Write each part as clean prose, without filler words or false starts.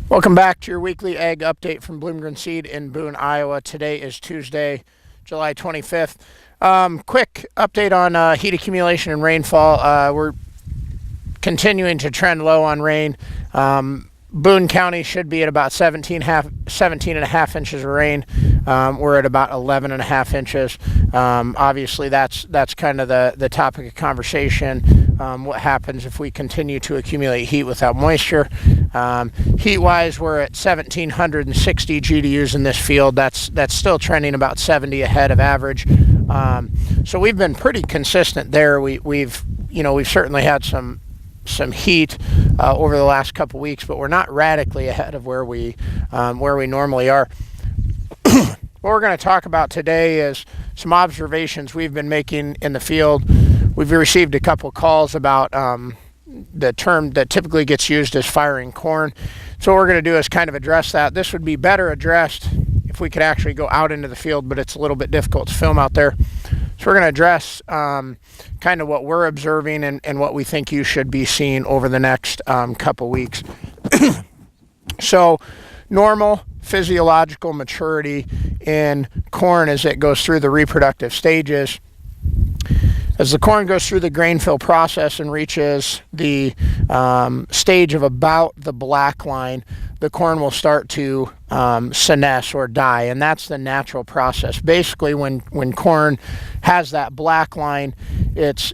Welcome back to your weekly ag update from Blomgren Seed in Boone, Iowa. Today is Tuesday, July 25th. Quick update on heat accumulation and rainfall. We're continuing to trend low on rain. Boone County should be at about 17 and a half inches of rain. We're at about 11 and a half inches. Obviously, that's kind of the topic of conversation. What happens if we continue to accumulate heat without moisture? Heat-wise, we're at 1,760 GDUs in this field. That's still trending about 70 ahead of average. So we've been pretty consistent there. We've certainly had some heat over the last couple weeks, but we're not radically ahead of where we normally are. What we're going to talk about today is some observations we've been making in the field. We've received a couple calls about the term that typically gets used as firing corn. So what we're going to do is kind of address that. This would be better addressed if we could actually go out into the field, but it's a little bit difficult to film out there. So we're going to address kind of what we're observing and what we think you should be seeing over the next couple weeks. So normal physiological maturity in corn as it goes through the reproductive stages. As the corn goes through the grain fill process and reaches the stage of about the black line, the corn will start to senesce or die, and that's the natural process. Basically, when corn has that black line, it's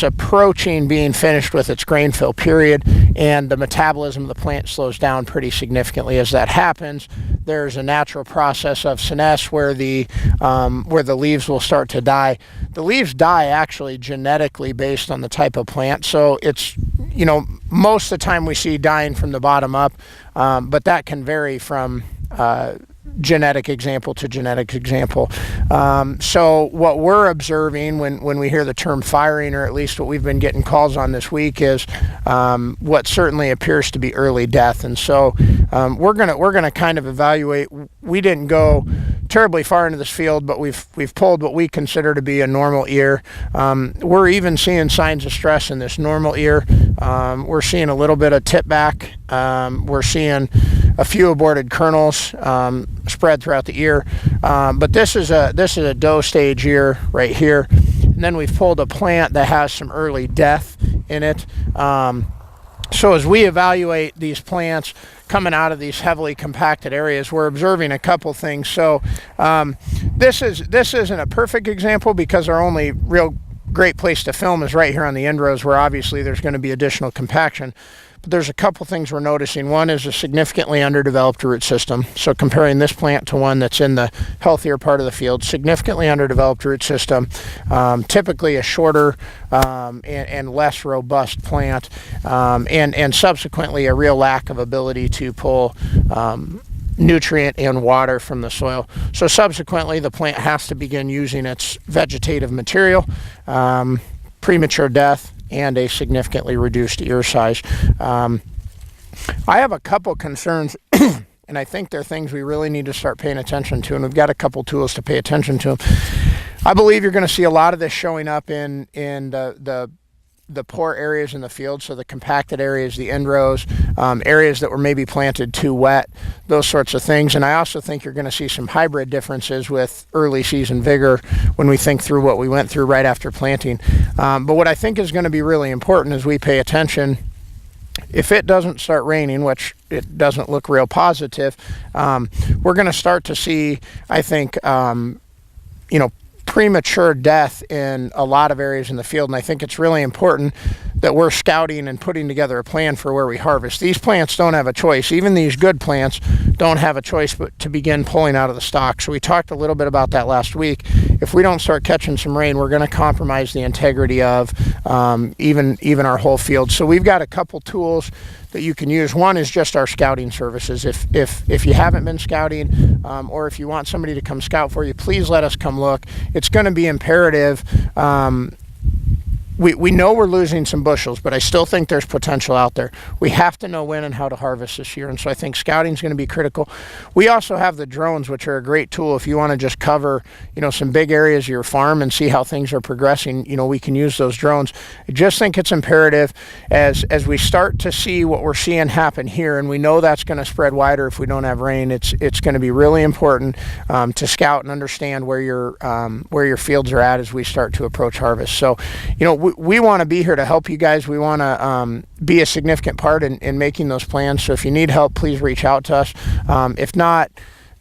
approaching being finished with its grain fill period, and the metabolism of the plant slows down pretty significantly. As that happens, there's a natural process of senescence where the leaves will start to die. The leaves die actually genetically based on the type of plant, so it's most of the time we see dying from the bottom up, but that can vary from genetic example to genetic example. So what we're observing when we hear the term firing, or at least what we've been getting calls on this week, is what certainly appears to be early death. And so we're gonna kind of evaluate. We didn't go terribly far into this field, but we've pulled what we consider to be a normal ear. We're even seeing signs of stress in this normal ear. We're seeing a little bit of tip back. We're seeing a few aborted kernels spread throughout the ear, but this is a dough stage ear right here. And then we've pulled a plant that has some early death in it. So as we evaluate these plants coming out of these heavily compacted areas, we're observing a couple things. So this isn't a perfect example because our only real great place to film is right here on the end rows, where obviously there's going to be additional compaction. But there's a couple things we're noticing. One is a significantly underdeveloped root system. So comparing this plant to one that's in the healthier part of the field, significantly underdeveloped root system, typically a shorter and less robust plant, and subsequently a real lack of ability to pull nutrient and water from the soil. So subsequently, the plant has to begin using its vegetative material, premature death, and a significantly reduced ear size. I have a couple concerns, and I think they're things we really need to start paying attention to, and we've got a couple tools to pay attention to them. I believe you're going to see a lot of this showing up in the poor areas in the field, so the compacted areas, the end rows, areas that were maybe planted too wet, those sorts of things. And I also think you're going to see some hybrid differences with early season vigor when we think through what we went through right after planting. But what I think is going to be really important is we pay attention. If it doesn't start raining, which it doesn't look real positive, we're going to start to see, I think, premature death in a lot of areas in the field. And I think it's really important that we're scouting and putting together a plan for where we harvest. These plants don't have a choice. Even these good plants don't have a choice but to begin pulling out of the stock. So we talked a little bit about that last week. If we don't start catching some rain, we're going to compromise the integrity of even our whole field. So we've got a couple tools that you can use. One is just our scouting services. If you haven't been scouting, or if you want somebody to come scout for you, please let us come look. It's going to be imperative we know we're losing some bushels, but I still think there's potential out there. We have to know when and how to harvest this year, and so I think scouting is going to be critical. We also have the drones, which are a great tool if you want to just cover, some big areas of your farm and see how things are progressing. We can use those drones. I just think it's imperative as we start to see what we're seeing happen here, and we know that's going to spread wider if we don't have rain. It's going to be really important to scout and understand where your fields are at as we start to approach harvest. So, we want to be here to help you guys. We want to be a significant part in making those plans. So if you need help, please reach out to us. If not,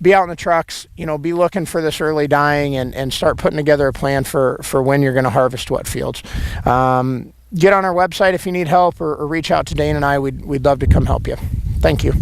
be out in the trucks, be looking for this early dying and start putting together a plan for when you're going to harvest what fields. Get on our website if you need help or reach out to Dane and I. We'd love to come help you. Thank you.